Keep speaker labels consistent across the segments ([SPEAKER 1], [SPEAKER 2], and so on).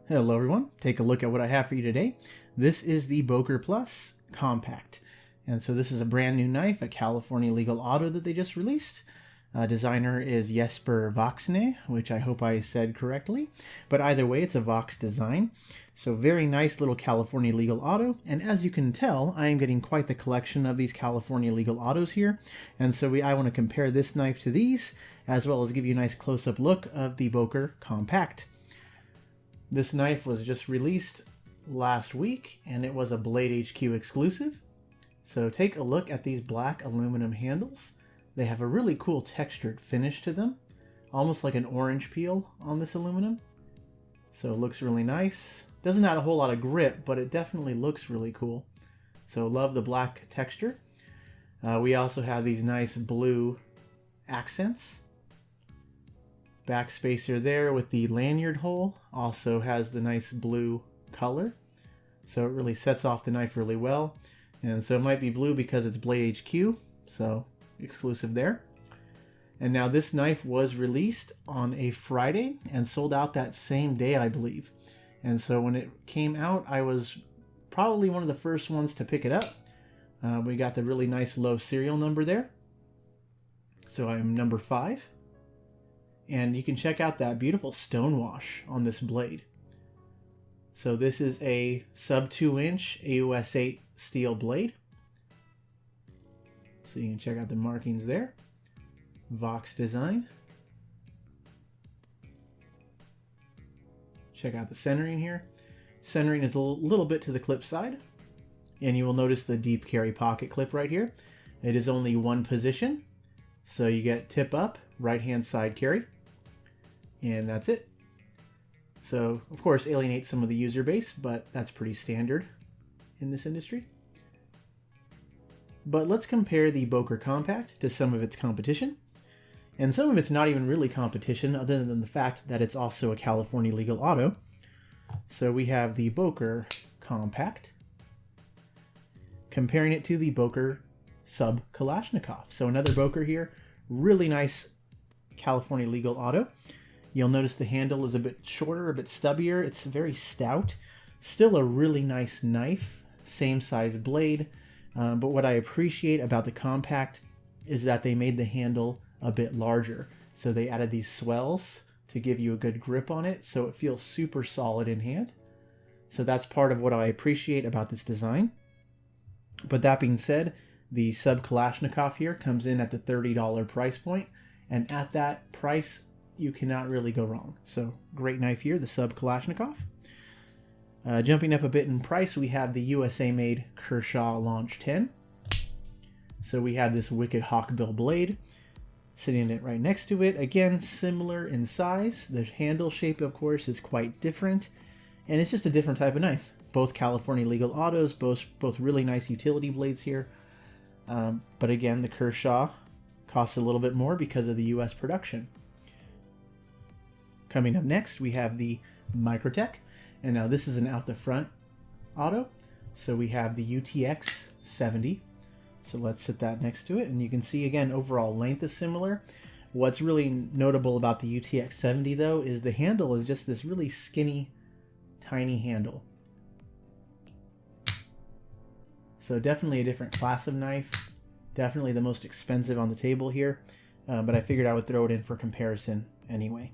[SPEAKER 1] Hello everyone, take a look at what I have for you today. This is the Boker Plus Compact. And so this is a brand new knife, a California Legal Auto that they just released. Designer is Jesper Voxne, which I hope I said correctly. But either way, it's a VoxDesign. So very nice little California Legal Auto. And as you can tell, I am getting quite the collection of these California Legal Autos here. And so I want to compare this knife to these, as well as give you a nice close-up look of the Boker Compact. This knife was just released last week, and it was a BladeHQ exclusive. So take a look at these black aluminum handles. They have a really cool textured finish to them, almost like an orange peel on this aluminum. So it looks really nice. Doesn't have a whole lot of grip, but it definitely looks really cool. So love the black texture. We also have these nice blue accents. Back spacer there with the lanyard hole also has the nice blue color. So it really sets off the knife really well. And so it might be blue because it's BladeHQ, so exclusive there. And now this knife was released on a Friday and sold out that same day, I believe. And so when it came out, I was probably one of the first ones to pick it up. We got the really nice low serial number there. So I'm number 5. And you can check out that beautiful stonewash on this blade. So this is a sub 2-inch AUS 8 steel blade. So you can check out the markings there. VoxDesign. Check out the centering here. Centering is a little bit to the clip side. And you will notice the deep carry pocket clip right here. It is only one position. So you get tip up, right hand side carry. And that's it. So, of course, alienates some of the user base, but that's pretty standard in this industry. But let's compare the Boker Compact to some of its competition. And some of it's not even really competition, other than the fact that it's also a California Legal Auto. So we have the Boker Compact, comparing it to the Boker Sub Kalashnikov. So another Boker here, really nice California Legal Auto. You'll notice the handle is a bit shorter, a bit stubbier. It's very stout. Still a really nice knife, same size blade. But what I appreciate about the Compact is that they made the handle a bit larger. So they added these swells to give you a good grip on it, so it feels super solid in hand. So that's part of what I appreciate about this design. But that being said, the Sub Kalashnikov here comes in at the $30 price point. And at that price, you cannot really go wrong. So great knife here, the Sub Kalashnikov. Jumping up a bit in price, we have the USA-made Kershaw Launch 10. So we have this wicked hawkbill blade sitting it right next to it. Again, similar in size. The handle shape, of course, is quite different. And it's just a different type of knife. Both California Legal Autos, both really nice utility blades here. But again, the Kershaw costs a little bit more because of the US production. Coming up next, we have the Microtech, and now this is an out the front auto. So we have the UTX 70. So let's set that next to it, and you can see again, overall length is similar. What's really notable about the UTX 70 though is the handle is just this really skinny, tiny handle. So definitely a different class of knife. Definitely the most expensive on the table here, but I figured I would throw it in for comparison anyway.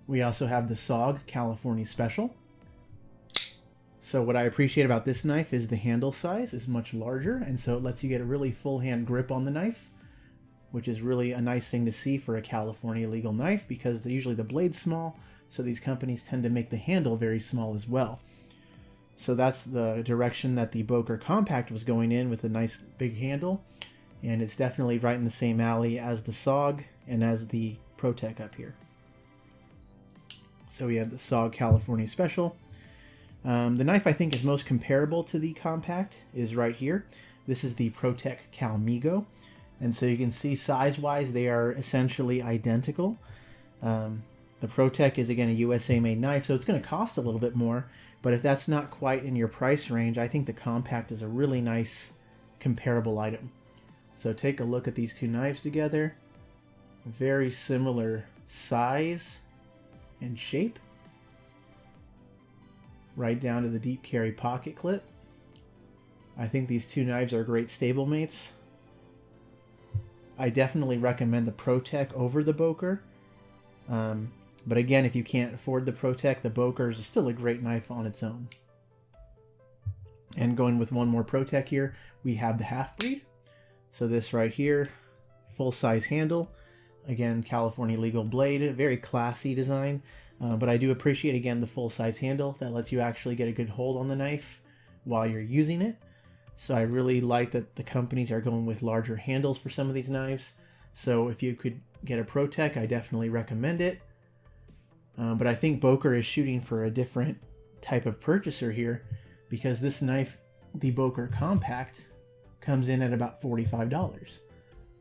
[SPEAKER 1] We also have the SOG California Special. So what I appreciate about this knife is the handle size is much larger, and so it lets you get a really full hand grip on the knife, which is really a nice thing to see for a California legal knife because usually the blade's small, so these companies tend to make the handle very small as well. So that's the direction that the Boker Compact was going in, with a nice big handle, and it's definitely right in the same alley as the SOG and as the ProTech up here. So we have the SOG California Special. The knife I think is most comparable to the Compact is right here. This is the ProTech Calmigo. And so you can see size-wise they are essentially identical. The ProTech is, again, a USA-made knife, so it's going to cost a little bit more. But if that's not quite in your price range, I think the Kompakt is a really nice comparable item. So take a look at these two knives together. Very similar size and shape. Right down to the deep carry pocket clip. I think these two knives are great stablemates. I definitely recommend the ProTech over the Boker. But again, if you can't afford the ProTech, the Boker is still a great knife on its own. And going with one more ProTech here, we have the Half-Breed. So this right here, full-size handle. Again, California legal blade, very classy design. But I do appreciate, again, the full-size handle that lets you actually get a good hold on the knife while you're using it. So I really like that the companies are going with larger handles for some of these knives. So if you could get a ProTech, I definitely recommend it. But I think Boker is shooting for a different type of purchaser here, because this knife, the Boker Kompakt, comes in at about $45.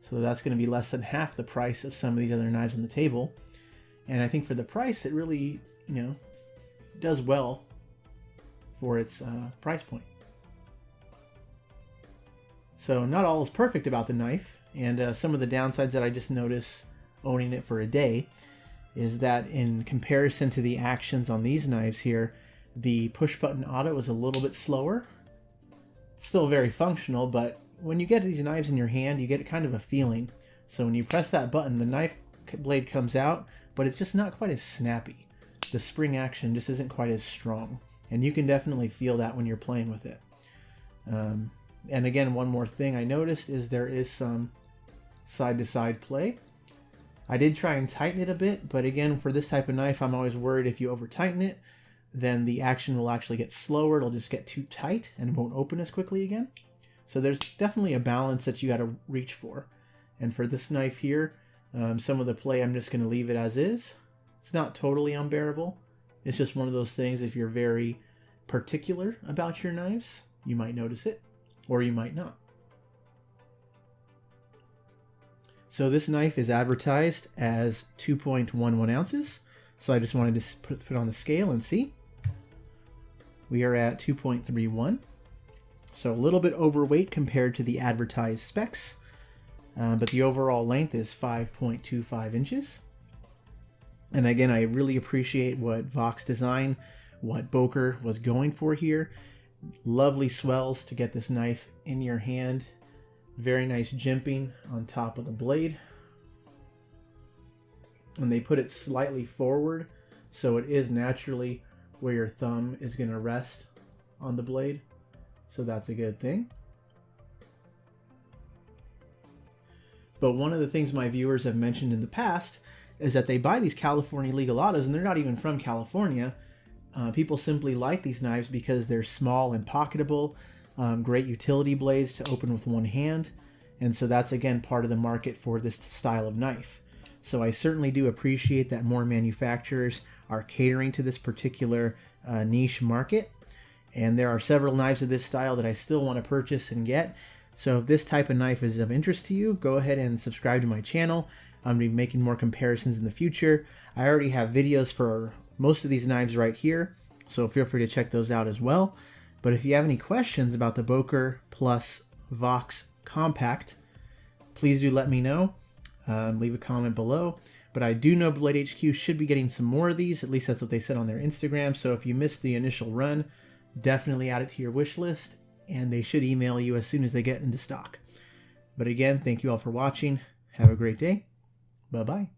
[SPEAKER 1] So that's going to be less than half the price of some of these other knives on the table. And I think for the price, it really, does well for its price point. So not all is perfect about the knife, and some of the downsides that I just noticed owning it for a day is that in comparison to the actions on these knives here, the push button auto is a little bit slower. Still very functional, but when you get these knives in your hand, you get kind of a feeling. So when you press that button, the knife blade comes out, but it's just not quite as snappy. The spring action just isn't quite as strong, and you can definitely feel that when you're playing with it. And again, one more thing I noticed is there is some side-to-side play. I did try and tighten it a bit, but again, for this type of knife, I'm always worried if you over-tighten it, then the action will actually get slower. It'll just get too tight and won't open as quickly again. So there's definitely a balance that you got to reach for. And for this knife here, some of the play, I'm just going to leave it as is. It's not totally unbearable. It's just one of those things, if you're very particular about your knives, you might notice it, or you might not. So this knife is advertised as 2.11 ounces. So I just wanted to put it on the scale and see. We are at 2.31. So a little bit overweight compared to the advertised specs. But the overall length is 5.25 inches. And again, I really appreciate what VoxDesign, what Boker was going for here. Lovely swells to get this knife in your hand. Very nice jimping on top of the blade. And they put it slightly forward, so it is naturally where your thumb is going to rest on the blade. So that's a good thing. But one of the things my viewers have mentioned in the past is that they buy these California legal autos and they're not even from California. People simply like these knives because they're small and pocketable, great utility blades to open with one hand. And so that's, again, part of the market for this style of knife. So I certainly do appreciate that more manufacturers are catering to this particular niche market. And there are several knives of this style that I still want to purchase and get. So if this type of knife is of interest to you, go ahead and subscribe to my channel. I'm going to be making more comparisons in the future. I already have videos for most of these knives right here, so feel free to check those out as well. But if you have any questions about the Boker plus Vox Kompakt, please do let me know. Leave a comment below. But I do know BladeHQ should be getting some more of these. At least that's what they said on their Instagram. So if you missed the initial run, definitely add it to your wish list. And they should email you as soon as they get into stock. But again, thank you all for watching. Have a great day. Bye-bye.